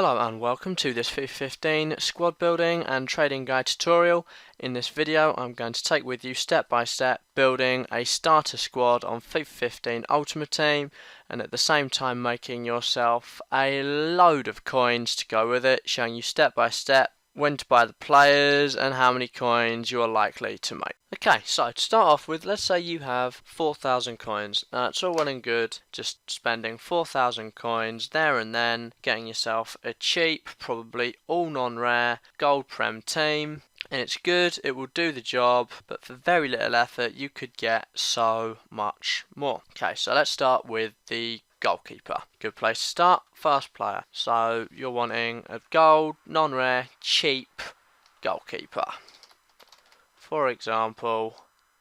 Hello and welcome to this FIFA 15 squad building and trading guide tutorial. In this video I'm going to take with you step by step building a starter squad on FIFA 15 Ultimate Team, and at the same time making yourself a load of coins to go with it, showing you step by step when to buy the players and how many coins you are likely to make. Okay, so to start off with, let's say you have 4,000 coins. Now it's all well and good just spending 4,000 coins there and then, getting yourself a cheap, probably all non-rare, gold prem team. And it's good, it will do the job, but for very little effort you could get so much more. Okay, so let's start with the goalkeeper. Good place to start, first player. So you're wanting a gold, non-rare, cheap goalkeeper. For example,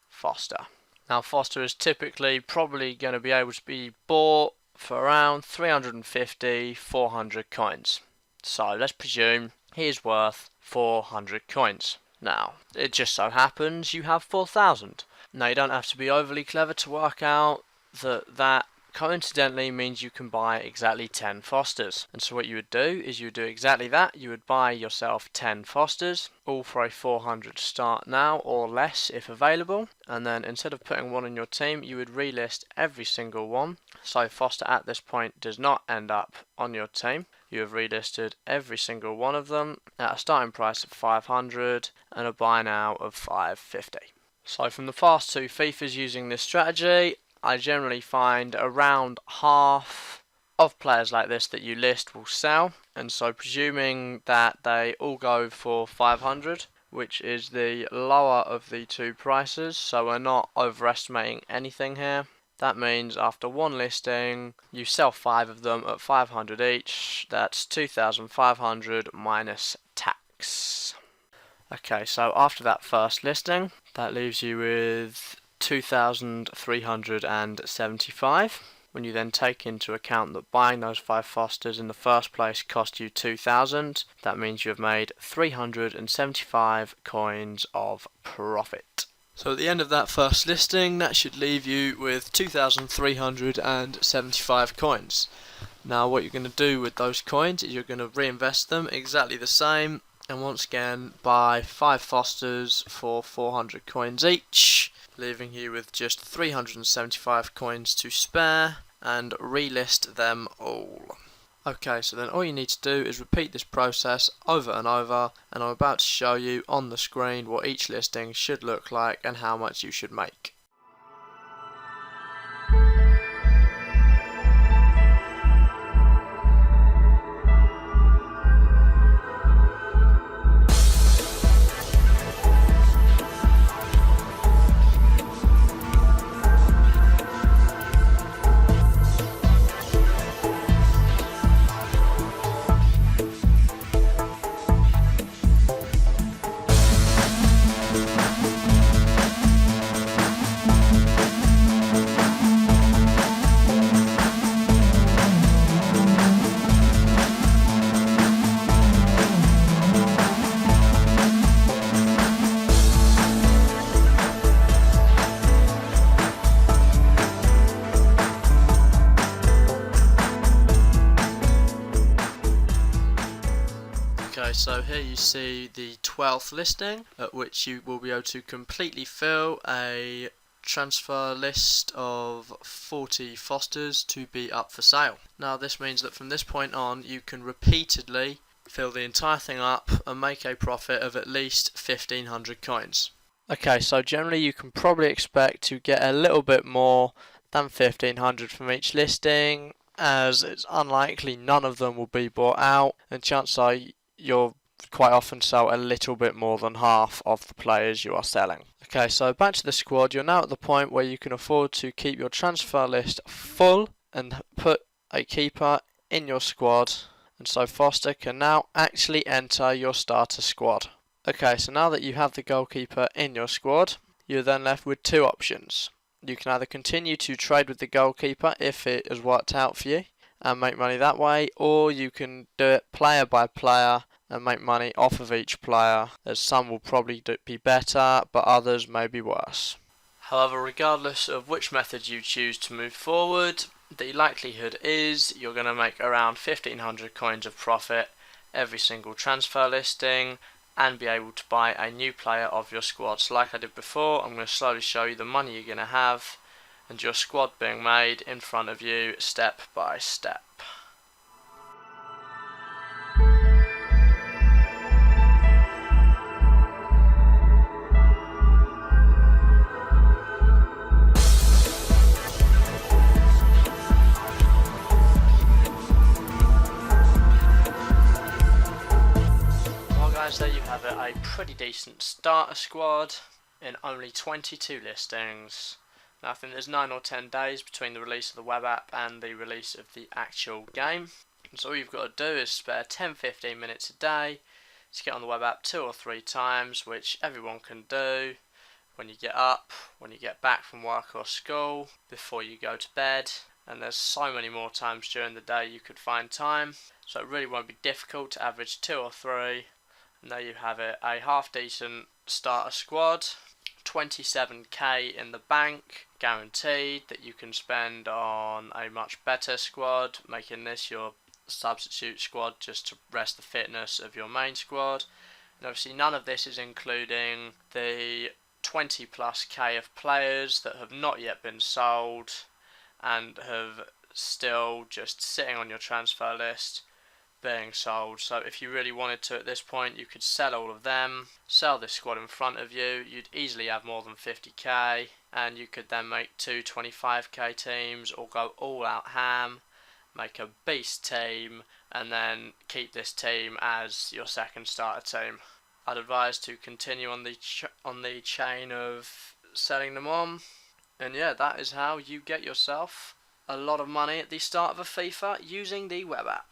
Foster. Now Foster is typically probably going to be able to be bought for around 350, 400 coins. So let's presume he is worth 400 coins. Now, it just so happens you have 4,000. Now you don't have to be overly clever to work out that coincidentally means you can buy exactly 10 Fosters. And so what you would do is you would do exactly that. You would buy yourself 10 Fosters, all for a 400 start now or less if available. And then instead of putting one on your team, you would relist every single one. So Foster at this point does not end up on your team. You have relisted every single one of them at a starting price of 500 and a buy now of 550. So from the past two FIFAs using this strategy, I generally find around half of players like this that you list will sell, and so presuming that they all go for 500, which is the lower of the two prices, so we're not overestimating anything here. That means after one listing, you sell 5 of them at 500 each. That's 2,500 minus tax. Okay, so after that first listing, that leaves you with 2,375. When you then take into account that buying those 5 Fosters in the first place cost you 2,000, that means you have made 375 coins of profit. So at the end of that first listing, that should leave you with 2,375 coins. Now what you're going to do with those coins is you're going to reinvest them exactly the same, and once again buy 5 Fosters for 400 coins each, leaving you with just 375 coins to spare, and relist them all. Okay, so then all you need to do is repeat this process over and over, and I'm about to show you on the screen what each listing should look like and how much you should make. Okay, so here you see the 12th listing, at which you will be able to completely fill a transfer list of 40 Fosters to be up for sale. Now this means that from this point on you can repeatedly fill the entire thing up and make a profit of at least 1,500 coins. Okay, so generally you can probably expect to get a little bit more than 1,500 from each listing, as it's unlikely none of them will be bought out, and chances are you'll quite often sell a little bit more than half of the players you are selling. Okay, so back to the squad. You're now at the point where you can afford to keep your transfer list full and put a keeper in your squad, and so Foster can now actually enter your starter squad. Okay, so now that you have the goalkeeper in your squad, you're then left with two options. You can either continue to trade with the goalkeeper if it has worked out for you and make money that way, or you can do it player by player and make money off of each player, as some will probably be better but others may be worse. However, regardless of which method you choose to move forward, the likelihood is you're going to make around 1500 coins of profit every single transfer listing and be able to buy a new player of your squad. So like I did before, I'm going to slowly show you the money you're going to have and your squad being made in front of you step by step. There you have it, a pretty decent starter squad in only 22 listings. Now I think there's 9 or 10 days between the release of the web app and the release of the actual game. So all you've got to do is spare 10-15 minutes a day to get on the web app 2 or 3 times, which everyone can do when you get up, when you get back from work or school, before you go to bed. And there's so many more times during the day you could find time. So it really won't be difficult to average 2 or 3. And there you have it, a half decent starter squad, 27k in the bank, guaranteed that you can spend on a much better squad, making this your substitute squad just to rest the fitness of your main squad. And obviously none of this is including the 20 plus k of players that have not yet been sold and have still just sitting on your transfer list being sold. So if you really wanted to at this point, you could sell all of them, sell this squad in front of you, you'd easily have more than 50k, and you could then make 2 25k teams or go all out ham, make a beast team, and then keep this team as your second starter team. I'd advise to continue on the chain of selling them on, and yeah, that is how you get yourself a lot of money at the start of a FIFA using the web app.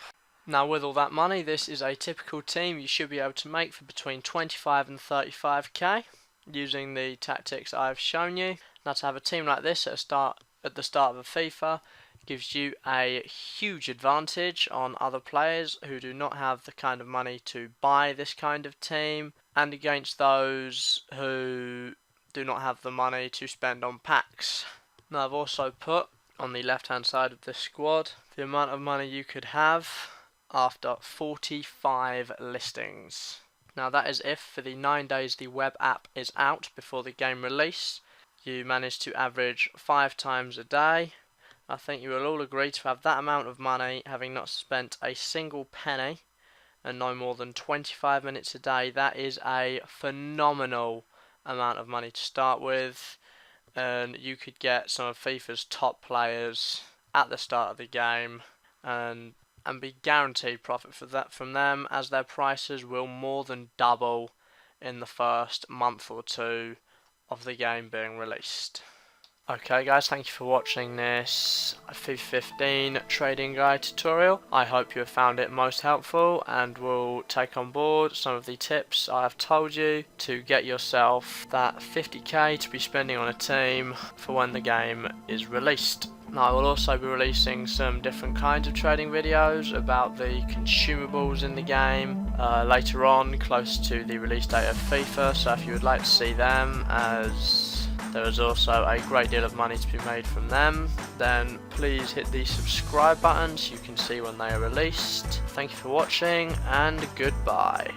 Now with all that money, this is a typical team you should be able to make for between 25 and 35k using the tactics I've shown you. Now to have a team like this at the start of a FIFA gives you a huge advantage on other players who do not have the kind of money to buy this kind of team, and against those who do not have the money to spend on packs. Now I've also put on the left hand side of this squad the amount of money you could have after 45 listings. Now that is if for the 9 days the web app is out before the game release you manage to average 5 times a day. I think you will all agree to have that amount of money having not spent a single penny and no more than 25 minutes a day. That is a phenomenal amount of money to start with, and you could get some of FIFA's top players at the start of the game and be guaranteed profit from them, as their prices will more than double in the first month or 2 of the game being released. Okay guys, thank you for watching this FIFA 15 trading guide tutorial. I hope you have found it most helpful and will take on board some of the tips I have told you to get yourself that 50k to be spending on a team for when the game is released. Now I will also be releasing some different kinds of trading videos about the consumables in the game later on, close to the release date of FIFA, so if you would like to see them, as there is also a great deal of money to be made from them, then please hit the subscribe button so you can see when they are released. Thank you for watching and goodbye.